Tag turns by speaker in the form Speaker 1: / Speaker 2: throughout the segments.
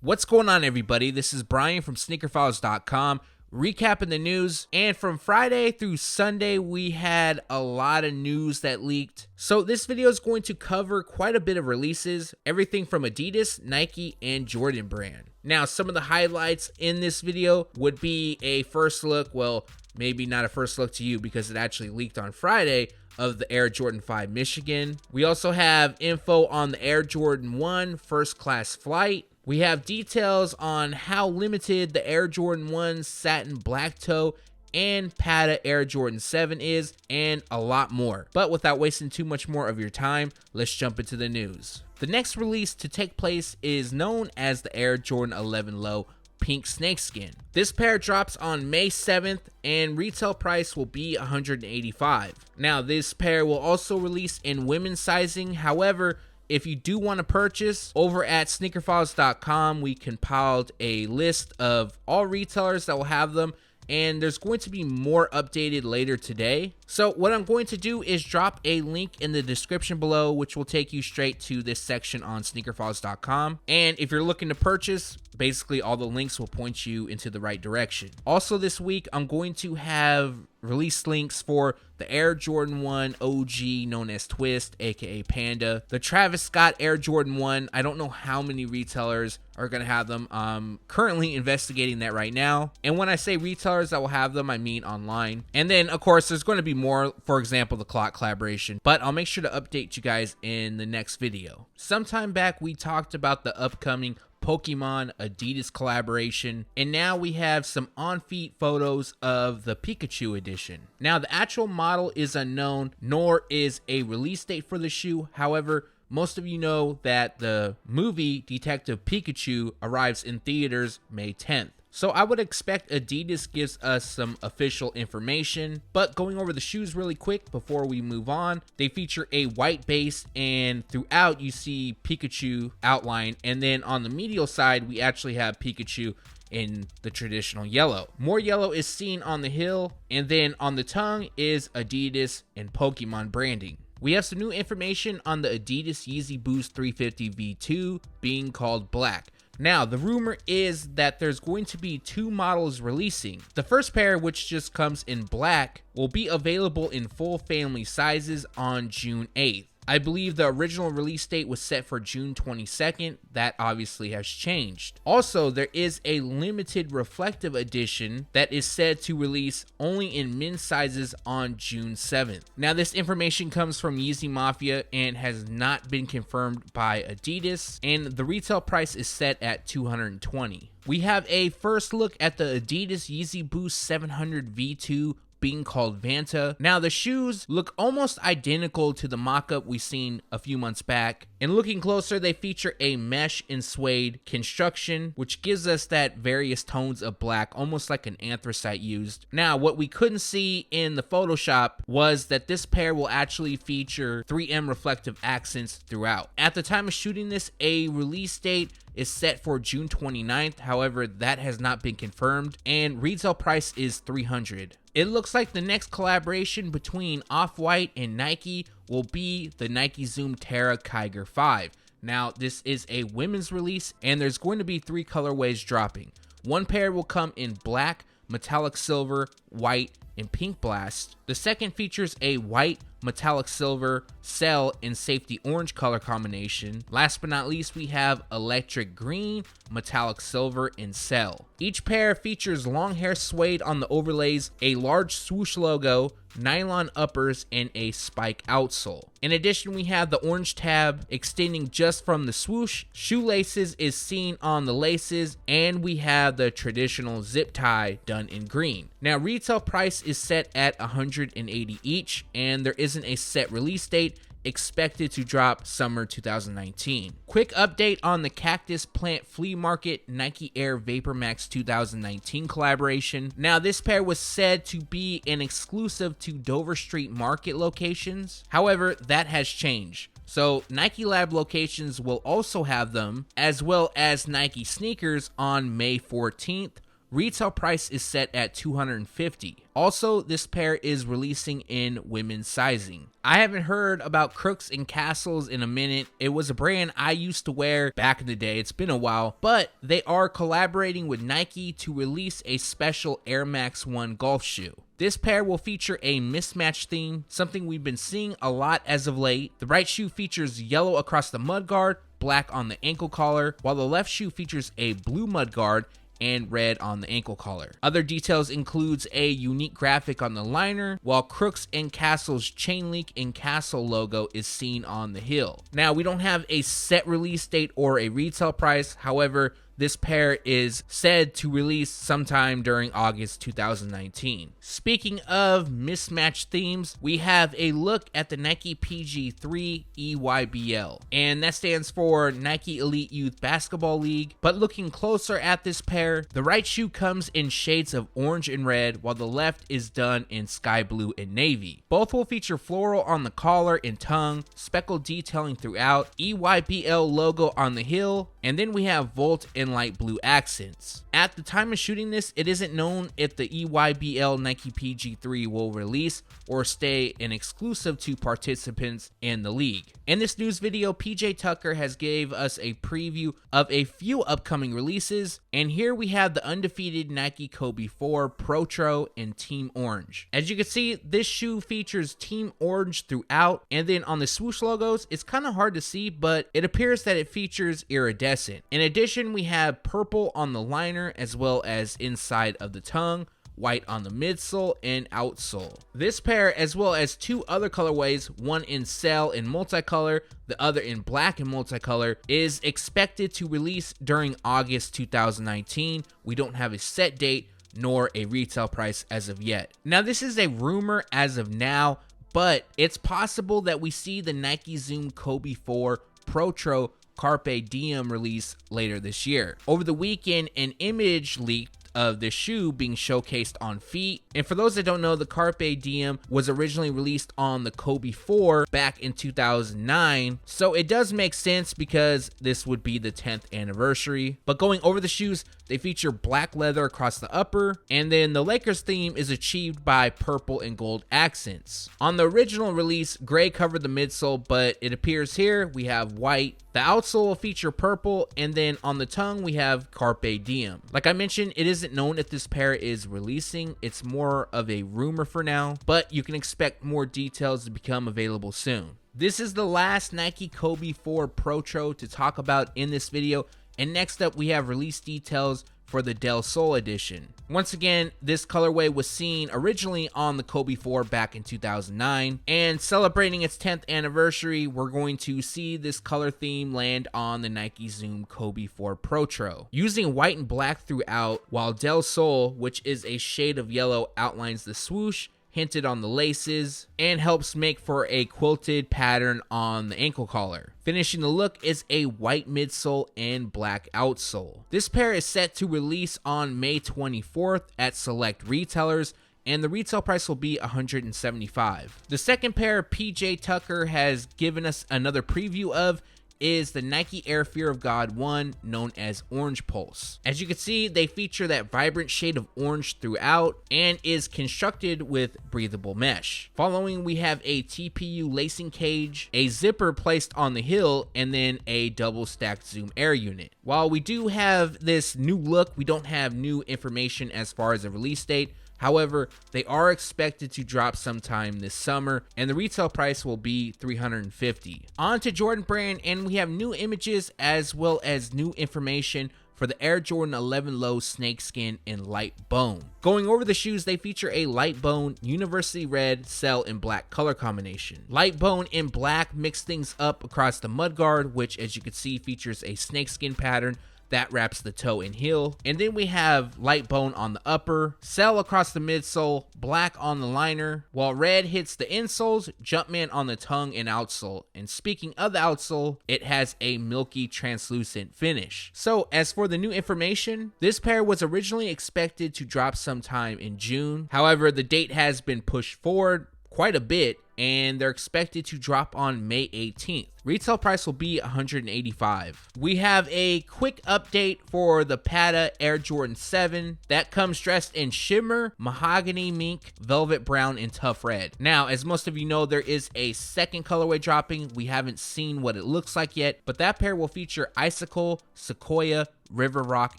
Speaker 1: What's going on, everybody? This is Brian from SneakerFiles.com, recapping the news. And from Friday through Sunday, we had a lot of news that leaked. So this video is going to cover quite a bit of releases, everything from Adidas, Nike, and Jordan brand. Now, some of the highlights in this video would be a first look, well, maybe not a first look to you because it actually leaked on Friday, of the Air Jordan 5 Michigan. We also have info on the Air Jordan 1 first class flight. We have details on how limited the Air Jordan 1 Satin Black Toe and Patta Air Jordan 7 is, and a lot more. But without wasting too much more of your time, let's jump into the news. The next release to take place is known as the Air Jordan 11 Lowe Pink Snakeskin. This pair drops on May 7th and retail price will be $185. Now, this pair will also release in women's sizing. However, if you do want to purchase, over at SneakerFiles.com, we compiled a list of all retailers that will have them, and there's going to be more updated later today. So what I'm going to do is drop a link in the description below, which will take you straight to this section on SneakerFiles.com. And if you're looking to purchase, basically all the links will point you into the right direction. Also this week, I'm going to have release links for the Air Jordan 1 OG known as Twist, aka Panda, the Travis Scott Air Jordan 1. I don't know how many retailers are going to have them. I'm currently investigating that right now. And when I say retailers that will have them, I mean online. And then, of course, there's going to be more, for example, the Clock collaboration. But I'll make sure to update you guys in the next video. Sometime back, we talked about the upcoming Pokemon Adidas collaboration, and now we have some on-feet photos of the Pikachu edition. Now, the actual model is unknown, nor is a release date for the shoe. However, most of you know that the movie Detective Pikachu arrives in theaters May 10th. So I would expect Adidas gives us some official information. But going over the shoes really quick before we move on, they feature a white base, and throughout you see Pikachu outline, and then on the medial side we actually have Pikachu in the traditional yellow. More yellow is seen on the heel, and then on the tongue is Adidas and Pokemon branding. We have some new information on the Adidas Yeezy Boost 350 V2 being called black. Now, the rumor is that there's going to be two models releasing. The first pair, which just comes in black, will be available in full family sizes on June 8th. I believe the original release date was set for June 22nd. That obviously has changed. Also, there is a limited reflective edition that is said to release only in men's sizes on June 7th. Now, this information comes from Yeezy Mafia and has not been confirmed by Adidas, and the retail price is set at $220. We have a first look at the Adidas Yeezy Boost 700 V2 being called Vanta. Now, the shoes look almost identical to the mock-up we seen a few months back, and looking closer, they feature a mesh and suede construction, which gives us that various tones of black, almost like an anthracite used. Now, what we couldn't see in the Photoshop was that this pair will actually feature 3M reflective accents throughout. At the time of shooting this, a release date is set for June 29th. However, that has not been confirmed, and retail price is $300. It looks like the next collaboration between Off-White and Nike will be the Nike Zoom Terra Kiger 5. Now, this is a women's release, and there's going to be 3 colorways dropping. One pair will come in black, metallic silver, white, and pink blast. The second features a white, metallic silver, cell, and safety orange color combination. Last but not least, we have electric green, metallic silver, and cell. Each pair features long hair suede on the overlays, a large swoosh logo, nylon uppers, and a spike outsole. In addition, we have the orange tab extending just from the swoosh. Shoelaces is seen on the laces, and we have the traditional zip tie done in green. Now, retail price is set at $180 each, and there isn't a set release date, expected to drop summer 2019. Quick update on the Cactus Plant Flea Market Nike Air VaporMax 2019 collaboration. Now, this pair was said to be an exclusive to Dover Street Market locations. However, that has changed. So Nike Lab locations will also have them, as well as Nike sneakers on May 14th, Retail price is set at $250. Also, this pair is releasing in women's sizing. I haven't heard about Crooks and Castles in a minute. It was a brand I used to wear back in the day. It's been a while, but they are collaborating with Nike to release a special Air Max 1 golf shoe. This pair will feature a mismatch theme, something we've been seeing a lot as of late. The right shoe features yellow across the mudguard, black on the ankle collar, while the left shoe features a blue mudguard and red on the ankle collar. Other details includes a unique graphic on the liner, while Crooks and Castle's chain link and Castle logo is seen on the heel. Now, we don't have a set release date or a retail price. However, this pair is said to release sometime during August 2019. Speaking of mismatched themes, we have a look at the Nike PG3 EYBL, and that stands for Nike Elite Youth Basketball League. But looking closer at this pair, the right shoe comes in shades of orange and red, while the left is done in sky blue and navy. Both will feature floral on the collar and tongue, speckled detailing throughout, EYBL logo on the heel, and then we have Volt and light blue accents. At the time of shooting this, it isn't known if the EYBL Nike PG3 will release or stay an exclusive to participants in the league. In this news video, PJ Tucker has gave us a preview of a few upcoming releases, and here we have the undefeated Nike Kobe 4 Protro in Team Orange. As you can see, this shoe features Team Orange throughout, and then on the swoosh logos, it's kind of hard to see, but it appears that it features iridescent. In addition, we have purple on the liner as well as inside of the tongue, white on the midsole and outsole. This pair, as well as two other colorways, one in cell and multicolor, the other in black and multicolor, is expected to release during August 2019. We don't have a set date nor a retail price as of yet. Now, this is a rumor as of now, but it's possible that we see the Nike Zoom Kobe 4 Protro Carpe Diem release later this year. Over the weekend, an image leaked of the shoe being showcased on feet. And for those that don't know, the Carpe Diem was originally released on the Kobe 4 back in 2009. So it does make sense because this would be the 10th anniversary. But going over the shoes, they feature black leather across the upper, and then the Lakers theme is achieved by purple and gold accents. On the original release, gray covered the midsole, but it appears here we have white. The outsole will feature purple, and then on the tongue we have Carpe Diem. Like I mentioned, it isn't known if this pair is releasing. It's more of a rumor for now, but you can expect more details to become available soon. This is the last Nike Kobe 4 Protro to talk about in this video, and next up we have release details for the Del Sol edition. Once again, this colorway was seen originally on the Kobe 4 back in 2009, and celebrating its 10th anniversary, we're going to see this color theme land on the Nike Zoom Kobe 4 Protro. Using white and black throughout, while Del Sol, which is a shade of yellow, outlines the swoosh, hinted on the laces, and helps make for a quilted pattern on the ankle collar. Finishing the look is a white midsole and black outsole. This pair is set to release on May 24th at select retailers, and the retail price will be $175. The second pair PJ Tucker has given us another preview of is the Nike Air Fear of God 1, known as Orange Pulse. As you can see, they feature that vibrant shade of orange throughout and is constructed with breathable mesh. Following, we have a TPU lacing cage, a zipper placed on the heel, and then a double stacked Zoom Air unit. While we do have this new look, we don't have new information as far as a release date. However, they are expected to drop sometime this summer, and the retail price will be $350. On to Jordan Brand, and we have new images as well as new information for the Air Jordan 11 Lowe Snakeskin in light bone. Going over the shoes, they feature a light bone, university red, cell, and black color combination. Light bone and black mix things up across the mudguard, which as you can see features a snakeskin pattern that wraps the toe and heel. And then we have light bone on the upper, cell across the midsole, black on the liner, while red hits the insoles, Jumpman on the tongue and outsole. And speaking of the outsole, it has a milky translucent finish. So as for the new information, this pair was originally expected to drop sometime in June. However, the date has been pushed forward quite a bit and they're expected to drop on May 18th. Retail price will be $185. We have a quick update for the Patta Air Jordan 7 that comes dressed in shimmer, mahogany mink, velvet brown, and tough red. Now, as most of you know, there is a second colorway dropping. We haven't seen what it looks like yet, but that pair will feature icicle, sequoia, river rock,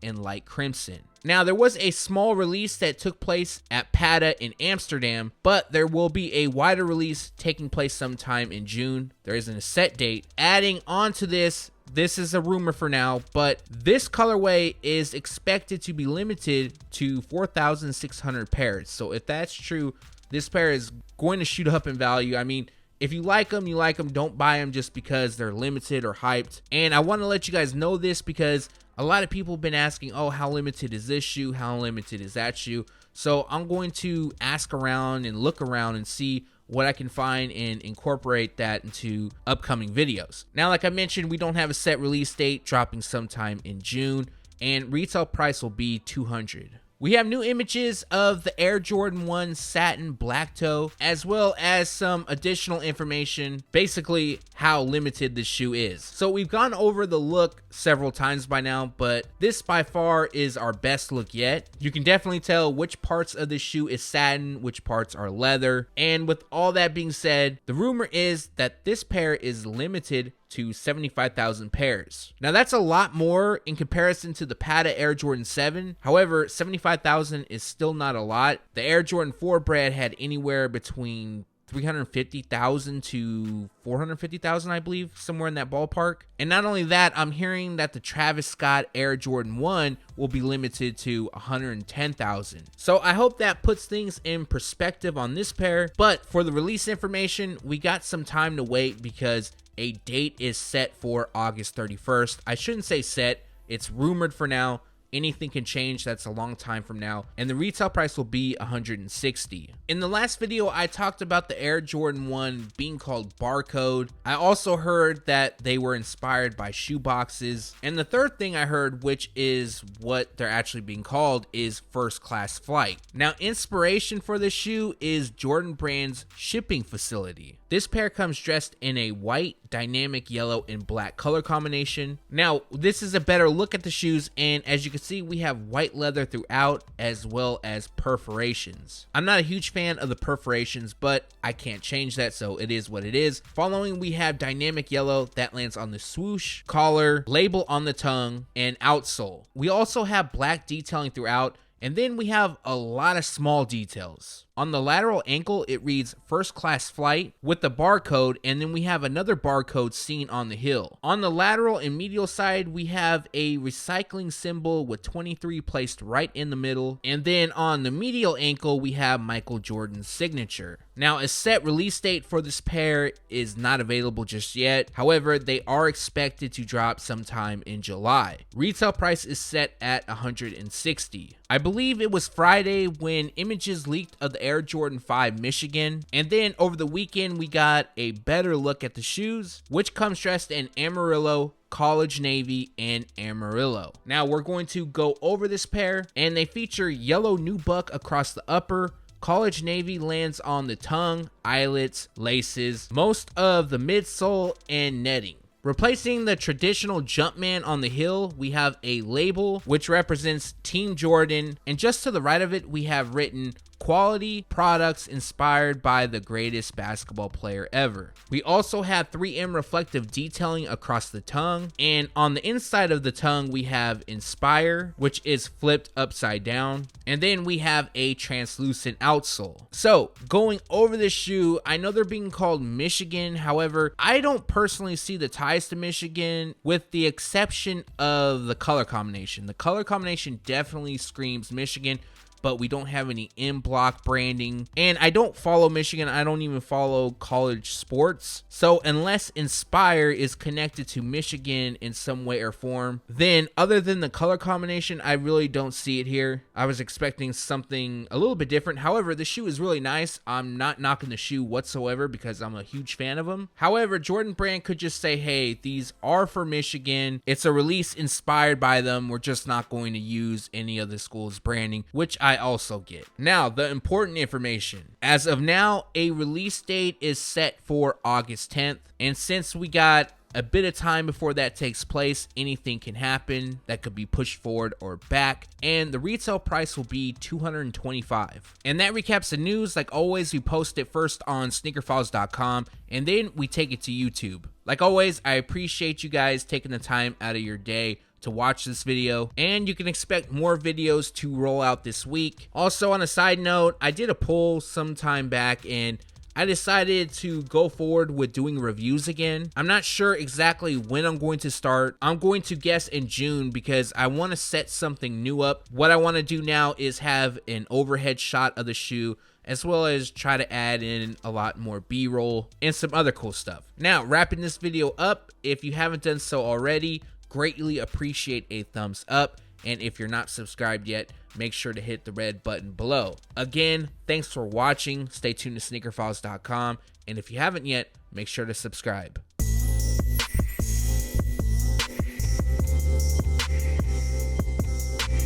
Speaker 1: and light crimson. Now, there was a small release that took place at Patta in Amsterdam, but there will be a wider release taking place sometime in June. There isn't a set date. Adding on to this is a rumor for now, but this colorway is expected to be limited to 4,600 pairs. So if that's true, this pair is going to shoot up in value. I mean, if you like them, you like them. Don't buy them just because they're limited or hyped. And I want to let you guys know this because a lot of people have been asking, oh, how limited is this shoe? How limited is that shoe? So I'm going to ask around and look around and see what I can find and incorporate that into upcoming videos. Now, like I mentioned, we don't have a set release date, dropping sometime in June, and retail price will be $200. We have new images of the Air Jordan 1 Satin Black Toe, as well as some additional information, basically how limited this shoe is. So we've gone over the look several times by now, but this by far is our best look yet. You can definitely tell which parts of the shoe is satin, which parts are leather. And with all that being said, the rumor is that this pair is limited to 75,000 pairs. Now that's a lot more in comparison to the Patta Air Jordan 7. However, 75,000 is still not a lot. The Air Jordan 4 brand had anywhere between 350,000 to 450,000, I believe, somewhere in that ballpark. And not only that, I'm hearing that the Travis Scott Air Jordan 1 will be limited to 110,000. So I hope that puts things in perspective on this pair. But for the release information, we got some time to wait because a date is set for August 31st. I shouldn't say set, it's rumored for now. Anything can change. That's a long time from now. And the retail price will be $160. In the last video, I talked about the Air Jordan 1 being called Barcode. I also heard that they were inspired by shoe boxes. And the third thing I heard, which is what they're actually being called, is First Class Flight. Now, inspiration for this shoe is Jordan Brand's shipping facility. This pair comes dressed in a white, dynamic yellow, and black color combination. Now, this is a better look at the shoes, and as you can see, we have white leather throughout as well as perforations. I'm not a huge fan of the perforations, but I can't change that, so it is what it is. Following, we have dynamic yellow that lands on the swoosh, collar, label on the tongue, and outsole. We also have black detailing throughout, and then we have a lot of small details. On the lateral ankle, it reads First Class Flight with the barcode, and then we have another barcode seen on the heel. On the lateral and medial side, we have a recycling symbol with 23 placed right in the middle, and then on the medial ankle, we have Michael Jordan's signature. Now, a set release date for this pair is not available just yet. However, they are expected to drop sometime in July. Retail price is set at $160. I believe it was Friday when images leaked of the Air Jordan 5 Michigan, and then over the weekend we got a better look at the shoes, which comes dressed in Amarillo, college navy, and Amarillo. Now we're going to go over this pair, and they feature yellow nubuck across the upper. College navy lands on the tongue, eyelets, laces, most of the midsole, and netting. Replacing the traditional Jumpman on the heel, we have a label which represents Team Jordan, and just to the right of it, we have written quality products inspired by the greatest basketball player ever. We also have 3M reflective detailing across the tongue, and on the inside of the tongue we have inspire, which is flipped upside down, and then we have a translucent outsole. So going over this shoe, I know they're being called Michigan, however I don't personally see the ties to Michigan with the exception of the color combination. The color combination definitely screams Michigan, but we don't have any in-block branding. And I don't follow Michigan. I don't even follow college sports. So unless Inspire is connected to Michigan in some way or form, then other than the color combination, I really don't see it here. I was expecting something a little bit different. However, the shoe is really nice. I'm not knocking the shoe whatsoever because I'm a huge fan of them. However, Jordan Brand could just say, hey, these are for Michigan. It's a release inspired by them. We're just not going to use any of the school's branding, which I I also get. Now, the important information. As of now, a release date is set for August 10th. And since we got a bit of time before that takes place, anything can happen. That could be pushed forward or back, and the retail price will be $225. And that recaps the news. Like always, we post it first on SneakerFiles.com, and then we take it to YouTube. Like always, I appreciate you guys taking the time out of your day to watch this video, and you can expect more videos to roll out this week. Also, on a side note, I did a poll some time back, and I decided to go forward with doing reviews again. I'm not sure exactly when I'm going to start. I'm going to guess in June because I want to set something new up. What I want to do now is have an overhead shot of the shoe, as well as try to add in a lot more B-roll and some other cool stuff. Now, wrapping this video up, if you haven't done so already, greatly appreciate a thumbs up. And if you're not subscribed yet, make sure to hit the red button below. Again, thanks for watching. Stay tuned to SneakerFiles.com. And if you haven't yet, make sure to subscribe.